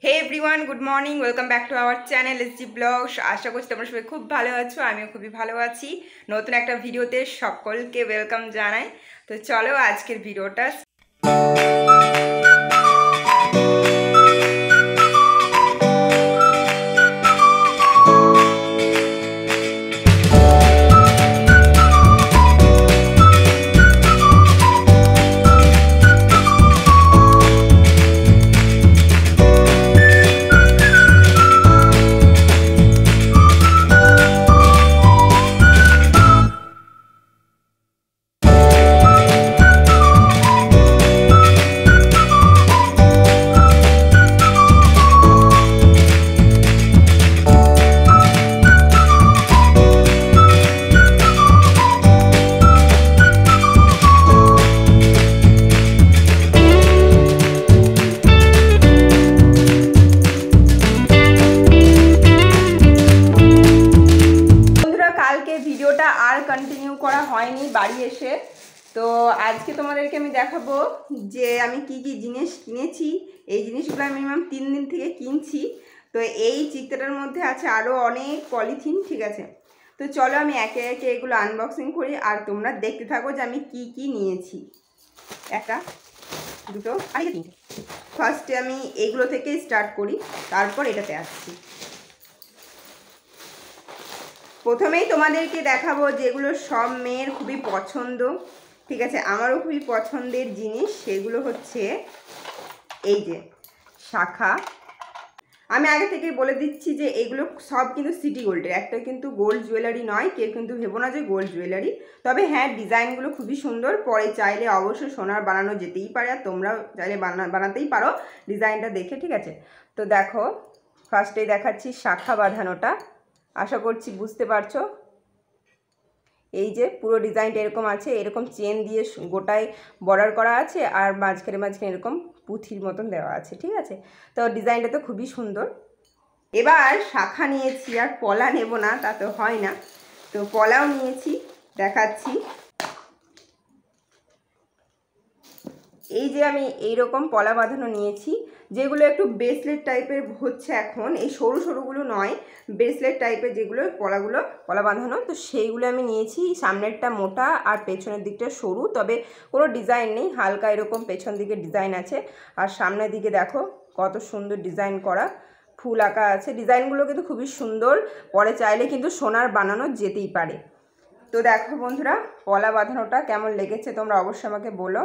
Hey everyone, good morning, welcome back to our channel SG blogs. আশা করছি তোমরা সবাই খুব ভালো আছো, আমিও খুবই ভালো আছি। নতুন একটা ভিডিওতে সকলকে ওয়েলকাম জানাই। তো চলো আজকের ভিডিওটা ভিডিওটা আর কন্টিনিউ করা হয়নি বাড়ি এসে। তো আজকে তোমাদেরকে আমি দেখাবো যে আমি কি কি জিনিস কিনেছি। এই জিনিসগুলো আমি মিনিমাম 3 দিন থেকে কিনছি। তো এই চিত্রটার মধ্যে আছে আরও অনেক পলিথিন, ঠিক আছে। তো চলো আমি একে একে এগুলো আনবক্সিং করি আর তোমরা দেখতে থাকো যে আমি কি কি নিয়েছি। একটা, দুটো, আর তিনটে। ফার্স্টে আমি এইগুলো থেকেই স্টার্ট করি, তারপর এটাতে আসছি। প্রথমেই তোমাদেরকে দেখাবো যেগুলো সব মেয়ের খুবই পছন্দ, ঠিক আছে, আমারও খুবই পছন্দের জিনিস। সেগুলো হচ্ছে এই যে শাখা। আমি আগে থেকে বলে দিচ্ছি যে এগুলো সব কিন্তু সিটি গোল্ডের, একটা কিন্তু গোল্ড জুয়েলারি নয়, কেউ কিন্তু ভেবো না যে গোল্ড জুয়েলারি। তবে হ্যাঁ, ডিজাইনগুলো খুবই সুন্দর। পরে চাইলে অবশ্যই সোনার বানানো যেতেই পারে, আর তোমরাও চাইলে বানাতেই পারো ডিজাইনটা দেখে, ঠিক আছে। তো দেখো, ফার্স্টেই দেখাচ্ছি শাখা বাঁধানোটা। আশা করছি বুঝতে পারছো। এই যে পুরো ডিজাইনটা এরকম আছে, এরকম চেন দিয়ে গোটায় বর্ডার করা আছে, আর মাঝখানে মাঝখানে এরকম পুঁথির মতন দেওয়া আছে, ঠিক আছে। তো ডিজাইনটা তো খুবই সুন্দর। এবার শাখা নিয়েছি, আর পলা নেব না তা তো হয় না, তো পলাও নিয়েছি, দেখাচ্ছি। এই যে আমি এইরকম পলা বাঁধানো নিয়েছি, যেগুলো একটু ব্রেসলেট টাইপের হচ্ছে এখন, এই সরু সরুগুলো নয়, ব্রেসলেট টাইপের যেগুলো পলা বাঁধানো, তো সেইগুলো আমি নিয়েছি। সামনেরটা মোটা আর পেছনের দিকটা সরু, তবে কোনো ডিজাইন নেই, হালকা এরকম পেছন দিকে ডিজাইন আছে। আর সামনের দিকে দেখো কত সুন্দর ডিজাইন করা, ফুল আঁকা আছে। ডিজাইনগুলো কিন্তু খুবই সুন্দর, পরে চাইলে কিন্তু সোনার বানানো যেতেই পারে। তো দেখো বন্ধুরা, পলা বাঁধানোটা কেমন লেগেছে তোমরা অবশ্যই আমাকে বলো।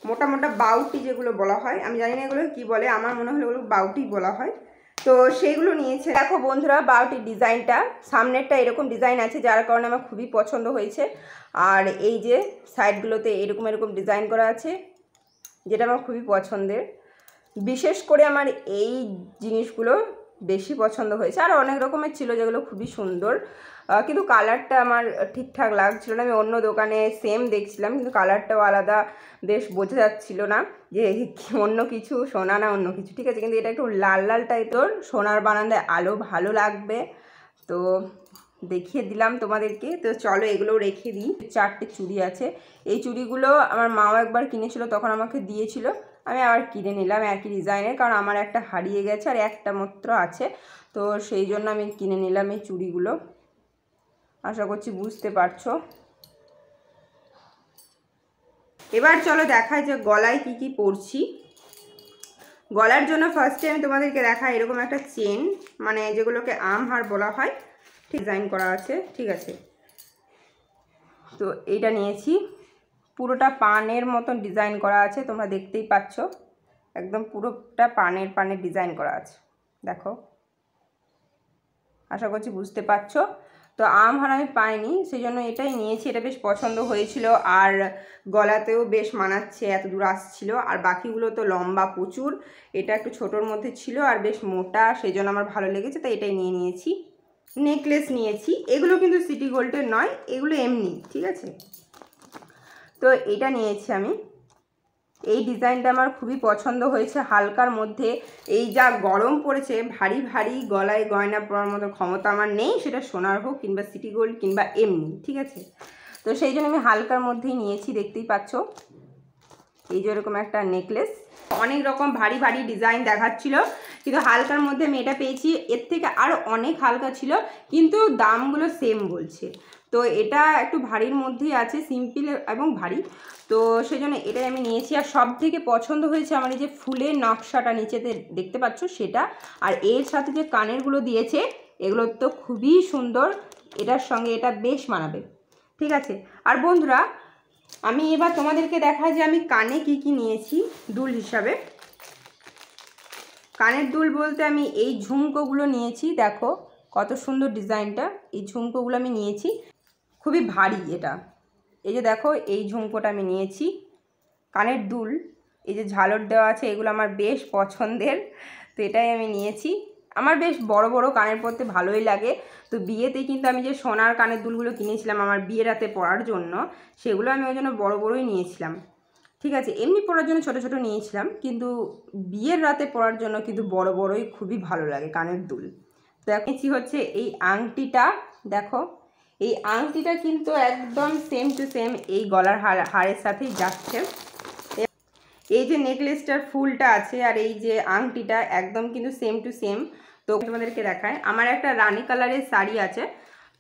মোটা মোটা বাউটি যেগুলো বলা হয়, আমি জানি না এগুলো কী বলে, আমার মনে হলো ওগুলো বাউটি বলা হয়। তো সেইগুলো নিয়েছে। দেখো বন্ধুরা, বাউটির ডিজাইনটা সামনেরটা এরকম ডিজাইন আছে, যার কারণে আমার খুবই পছন্দ হয়েছে। আর এই যে সাইডগুলোতে এরকম এরকম ডিজাইন করা আছে, যেটা আমার খুবই পছন্দের। বিশেষ করে আমার এই জিনিসগুলো বেশি পছন্দ হয়েছে। আর অনেক রকমের ছিল যেগুলো খুবই সুন্দর, কিন্তু কালারটা আমার ঠিকঠাক লাগছিল না। আমি অন্য দোকানে সেম দেখছিলাম, কিন্তু কালারটাও আলাদা, বেশ বোঝা যাচ্ছিল না যে অন্য কিছু সোনা না অন্য কিছু, ঠিক আছে। কিন্তু এটা একটু লাল লাল টাইপের, সোনার বানালে আলো ভালো লাগবে, তো দেখিয়ে দিলাম তোমাদেরকে। তো চলো এগুলোও রেখে দিই। 4টে চুড়ি আছে। এই চুড়িগুলো আমার মাও একবার কিনেছিল, তখন আমাকে দিয়েছিল, আমি আবার কিনে নিলাম একই ডিজাইনের, কারণ আমার একটা হারিয়ে গেছে আর একটা মাত্র আছে, তো সেই জন্য আমি কিনে নিলাম এই চুড়িগুলো। আশা করছি বুঝতে পারছো। এবার চলো দেখাই যে গলায় কি কি পরছি। গলার জন্য ফার্স্টে আমি তোমাদেরকে দেখাই এরকম একটা চেন, মানে যেগুলোকে আমহার বলা হয়, ডিজাইন করা আছে, ঠিক আছে। তো এইটা নিয়েছি, পুরোটা পানের মতন ডিজাইন করা আছে, তোমরা দেখতেই পাচ্ছ, একদম পুরোটা পানের ডিজাইন করা আছে, দেখো। আশা করছি বুঝতে পারছো। তো আমহার আমি পাইনি, সেই জন্য এটাই নিয়েছি। এটা বেশ পছন্দ হয়েছিল, আর গলাতেও বেশ মানাচ্ছে, এত দূর আসছিল। আর বাকিগুলো তো লম্বা প্রচুর, এটা একটু ছোটোর মধ্যে ছিল আর বেশ মোটা, সেই জন্য আমার ভালো লেগেছে, তাই এটাই নিয়ে নিয়েছি। নেকলেস নিয়েছি, এগুলো কিন্তু সিটি গোল্ডের নয়, এগুলো এমনি, ঠিক আছে। তো এটা নিয়েছি আমি। এই ডিজাইনটা আমার খুবই পছন্দ হয়েছে, হালকার মধ্যে। এই যা গরম পড়েছে, ভারী ভারী গলায় গয়না পরার মতো ক্ষমতা আমার নেই, সেটা সোনার হোক কিংবা সিটি গোল্ড কিংবা এমনি, ঠিক আছে। তো সেই জন্য আমি হালকার মধ্যেই নিয়েছি, দেখতেই পাচ্ছ। এই যে এরকম একটা নেকলেস, অনেক রকম ভারী ভারী ডিজাইন দেখাচ্ছিল, কিন্তু হালকার মধ্যে আমি এটা পেয়েছি। এর থেকে আরও অনেক হালকা ছিল, কিন্তু দামগুলো সেম বলছে। তো এটা একটু ভারীর মধ্যেই আছে, সিম্পল এবং ভারী, তো সেই জন্য এটাই আমি নিয়েছি। আর সব থেকে পছন্দ হয়েছে আমার এই যে ফুলের নকশাটা নিচেতে দেখতে পাচ্ছ সেটা, আর এর সাথে যে কানেরগুলো দিয়েছে এগুলো তো খুবই সুন্দর, এটার সঙ্গে এটা বেশ মানাবে। ঠিক আছে, আর বন্ধুরা আমি এবার তোমাদেরকে দেখাই যে আমি কানে কি কি নিয়েছি দুল হিসাবে। কানের দুল বলতে আমি এই ঝুমকোগুলো নিয়েছি, দেখো কত সুন্দর ডিজাইনটা, এই ঝুমকোগুলো আমি নিয়েছি, খুবই ভারী এটা। এই যে দেখো এই ঝুমকোটা আমি নিয়েছি। কানের দুল এই যে ঝালর দেওয়া আছে এগুলো আমার বেশ পছন্দের, তো এটাই আমি নিয়েছি। আমার বেশ বড় বড় কানের পরতে ভালোই লাগে, তো বিয়েতে কিন্তু আমি যে সোনার কানের দুলগুলো কিনেছিলাম আমার বিয়ের রাতে পরার জন্য, সেগুলো আমি ওই জন্য বড়ো বড়োই নিয়েছিলাম। ঠিক আছে, এমনি পরার জন্য ছোট ছোট নিয়েছিলাম, কিন্তু বিয়ের রাতে পরার জন্য কিন্তু বড় বড়োই খুবই ভালো লাগে কানের দুল। দেখেছি হচ্ছে এই আংটিটা, দেখো এই আংটিটা কিন্তু একদম সেম টু সেম এই গলার হারের সাথেই যাচ্ছে। এই যে নেকলেসটার ফুলটা আছে আর এই যে আংটিটা একদম কিন্তু সেম টু সেম। তো তোমাদেরকে দেখায়, আমার একটা রানী কালারের শাড়ি আছে,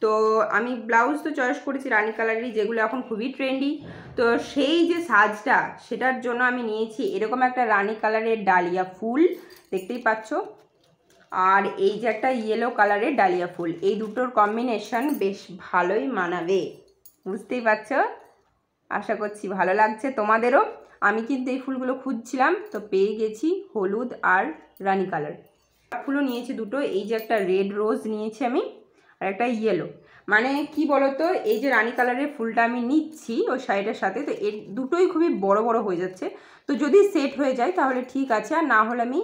তো আমি ব্লাউজ তো চয়েস করেছি রানী কালারেরই, যেগুলো এখন খুবই ট্রেন্ডি। তো সেই যে সাজটা সেটার জন্য আমি নিয়েছি এরকম একটা রানী কালারের ডালিয়া ফুল, দেখতেই পাচ্ছ, আর এই যে একটা ইয়েলো কালারের ডালিয়া ফুল, এই দুটোর কম্বিনেশন বেশ ভালোই মানাবে, বুঝতেই পারছো। আশা করছি ভালো লাগছে তোমাদেরও। আমি কিন্তু এই ফুলগুলো খুঁজছিলাম, তো পেয়ে গেছি হলুদ আর রানী কালার ফুলও নিয়েছি দুটো। এই যে একটা রেড রোজ নিয়েছি আমি, আর একটা ইয়েলো। মানে কি বলতো, এই যে রানী কালারের ফুলটা আমি নিচ্ছি ওই শাড়িটার সাথে, তো এর দুটোই খুবই বড় বড় হয়ে যাচ্ছে, তো যদি সেট হয়ে যায় তাহলে ঠিক আছে, আর না হলে আমি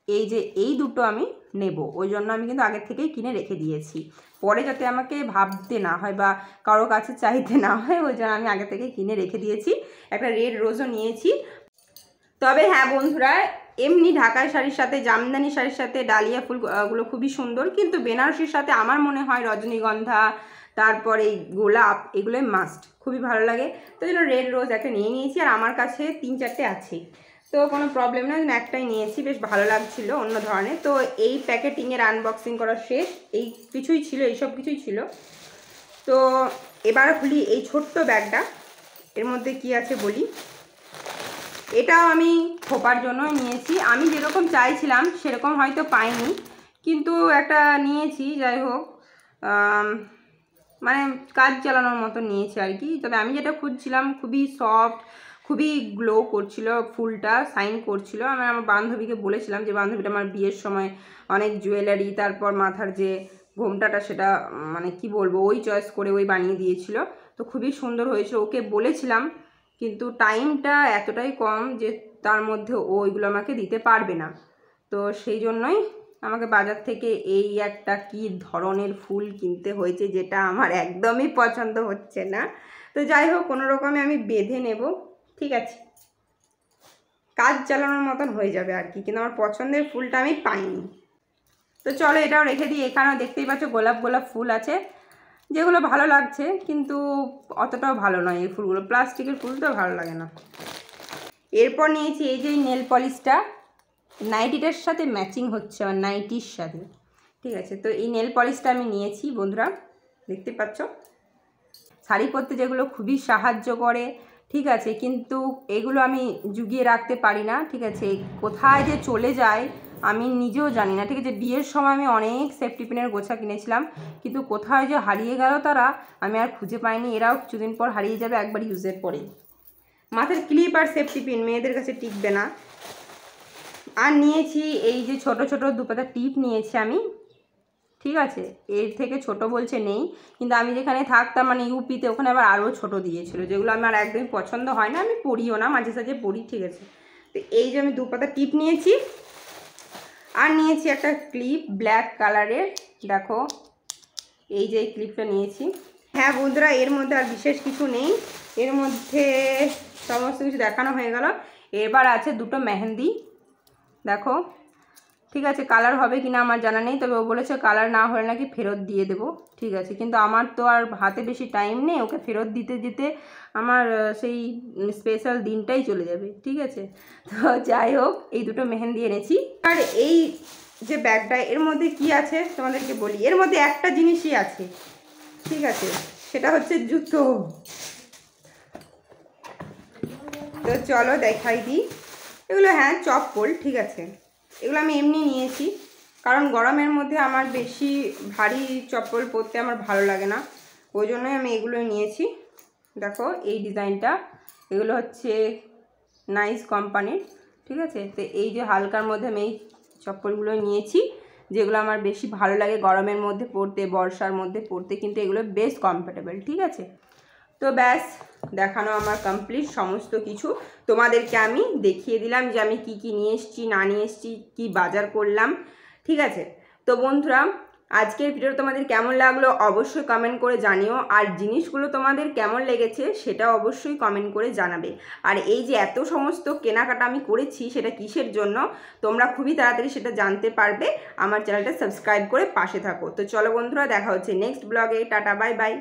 এই যে এই দুটো আমি নেব, ওই জন্য আমি কিন্তু আগের থেকেই কিনে রেখে দিয়েছি, পরে যাতে আমাকে ভাবতে না হয় বা কারো কাছে চাইতে না হয়, ওই জন্য আমি আগে থেকে কিনে রেখে দিয়েছি। একটা রেড রোজও নিয়েছি। তবে হ্যাঁ বন্ধুরা, এমনি ঢাকাই শাড়ির সাথে জামদানি শাড়ির সাথে ডালিয়া ফুলগুলো খুবই সুন্দর, কিন্তু বেনারসির সাথে আমার মনে হয় রজনীগন্ধা, তারপরে গোলাপ, এগুলোই মাস্ট, খুবই ভালো লাগে। তো জন্য রেড রোজ একটা নিয়ে নিয়েছি, আর আমার কাছে 3-4টে আছে, তো কোনো প্রবলেম না, একটাই নিয়েছি, বেশ ভালো লাগছিল অন্য ধরনের। তো এই প্যাকেটিংয়ের আনবক্সিং করা শেষ, এই কিছুই ছিল, এইসব কিছুই ছিল। তো এবার খুলি এই ছোট্ট ব্যাগটা, এর মধ্যে কি আছে বলি। এটাও আমি খোপার জন্য নিয়েছি, আমি যেরকম চাইছিলাম সেরকম হয়তো পাইনি, কিন্তু একটা নিয়েছি, যাই হোক মানে কাজ চালানোর মতো নিয়েছি আর কি। তবে আমি যেটা খুঁজছিলাম খুবই সফট, খুবই গ্লো করছিল, ফুলটা শাইন করছিল। আমি আমার বান্ধবীকে বলেছিলাম যে বান্ধবীটা আমার বিয়ের সময় অনেক জুয়েলারি, তারপর মাথার যে ঘোমটাটা সেটা মানে কি বলবো, ওই চয়েস করে ওই বানিয়ে দিয়েছিল, তো খুবই সুন্দর হয়েছে। ওকে বলেছিলাম, কিন্তু টাইমটা এতটাই কম যে তার মধ্যে ওইগুলো আমাকে দিতে পারবে না, তো সেই জন্যই আমাকে বাজার থেকে এই একটা কি ধরনের ফুল কিনতে হয়েছে, যেটা আমার একদমই পছন্দ হচ্ছে না। তো যাই হোক, কোনো রকমে আমি বেঁধে নেব, ঠিক আছে, কাজ চালানোর মতন হয়ে যাবে আর কি, কিন্তু আমার পছন্দের ফুলটা আমি পাইনি। তো চলো এটাও রেখে দিই। এখানেও দেখতেই পাচ্ছ গোলাপ গোলাপ ফুল আছে, যেগুলো ভালো লাগছে, কিন্তু অতটাও ভালো নয় এই ফুলগুলো, প্লাস্টিকের ফুল তো ভালো লাগে না। এরপর নিয়েছি এই যে নেল পলিশটা, নাইটিটার সাথে ম্যাচিং হচ্ছে আমার নাইটির সাথে, ঠিক আছে। তো এই নেল পলিশটা আমি নিয়েছি বন্ধুরা, দেখতে পাচ্ছ, শাড়ি পরতে যেগুলো খুবই সাহায্য করে, ঠিক আছে, কিন্তু এগুলো আমি জুগিয়ে রাখতে পারি না, ঠিক আছে, কোথায় যে চলে যায় আমি নিজেও জানি না, ঠিক আছে। বিয়ের সময় আমি অনেক সেফটি পিনের গোছা কিনেছিলাম, কিন্তু কোথায় যে হারিয়ে গেল তারা, আমি আর খুঁজে পাইনি। এরাও কিছুদিন পর হারিয়ে যাবে একবার ইউজের পরে। মাথার ক্লিপ আর সেফটি পিন মেয়েদের কাছে টিকবে না। আর নিয়েছি এই যে ছোট ছোট দুপাতা টিপ নিয়েছি আমি, ঠিক আছে, এর থেকে ছোট বলছে নেই, কিন্তু আমি যেখানে থাকতাম মানে ইউপিতে, ওখানে আবার আরও ছোট দিয়েছিল, যেগুলো আমার একদমই পছন্দ হয় না, আমি পরিও না, মাঝে সাঝে পরি, ঠিক আছে। তো এই যে আমি দুপাতা টিপ নিয়েছি, আর নিয়েছি একটা ক্লিপ ব্ল্যাক কালারের, দেখো এই যে ক্লিপটা নিয়েছি। হ্যাঁ বন্ধুরা, এর মধ্যে আর বিশেষ কিছু নেই, এর মধ্যে সমস্ত কিছু দেখানো হয়ে গেল। এবার আছে দুটো মেহেন্দি, দেখো ঠিক আছে, কালার হবে কি না আমার জানা নেই, তবে ও বলেছে কালার না হলে নাকি ফেরত দিয়ে দেবো। ঠিক আছে, কিন্তু আমার তো আর হাতে বেশি টাইম নেই, ওকে ফেরত দিতে দিতে আমার সেই স্পেশাল দিনটাই চলে যাবে। ঠিক আছে, তো যাই হোক, এই দুটো মেহেন্দি এনেছি। আর এই যে ব্যাগটা, এর মধ্যে কি আছে তোমাদেরকে বলি। এর মধ্যে একটা জিনিসই আছে, ঠিক আছে, সেটা হচ্ছে জুতো। তো চলো দেখাই দিই। এগুলো হ্যাঁ চপ্পল, ঠিক আছে, এগুলো আমি এমনি নিয়েছি, কারণ গরমের মধ্যে আমার বেশি ভারী চপ্পল পরতে আমার ভালো লাগে না, ওই জন্যই আমি এগুলোই নিয়েছি। দেখো এই ডিজাইনটা, এগুলো হচ্ছে নাইস কোম্পানির। ঠিক আছে, তো এই যে হালকার মধ্যে আমি এই চপ্পলগুলো নিয়েছি, যেগুলো আমার বেশি ভালো লাগে গরমের মধ্যে পরতে, বর্ষার মধ্যে পরতে, কিন্তু এগুলো বেশ কমফোর্টেবল। ঠিক আছে, তো ব্যাস দেখানো আমার কমপ্লিট সমস্ত কিছু। তোমাদেরকে আমি দেখিয়ে দিলাম যে আমি কি কি নিয়ে এসেছি, না নিয়ে এসেছি, কী বাজার করলাম। ঠিক আছে, তো বন্ধুরা আজকের ভিডিও তোমাদের কেমন লাগলো অবশ্যই কমেন্ট করে জানিও, আর জিনিসগুলো তোমাদের কেমন লেগেছে সেটা অবশ্যই কমেন্ট করে জানাবে। আর এই যে এত সমস্ত কেনাকাটা আমি করেছি সেটা কিসের জন্য তোমরা খুবই তাড়াতাড়ি সেটা জানতে পারবে। আমার চ্যানেলটা সাবস্ক্রাইব করে পাশে থাকো। তো চলো বন্ধুরা, দেখা হচ্ছে নেক্সট ব্লগে। Tata, bye bye.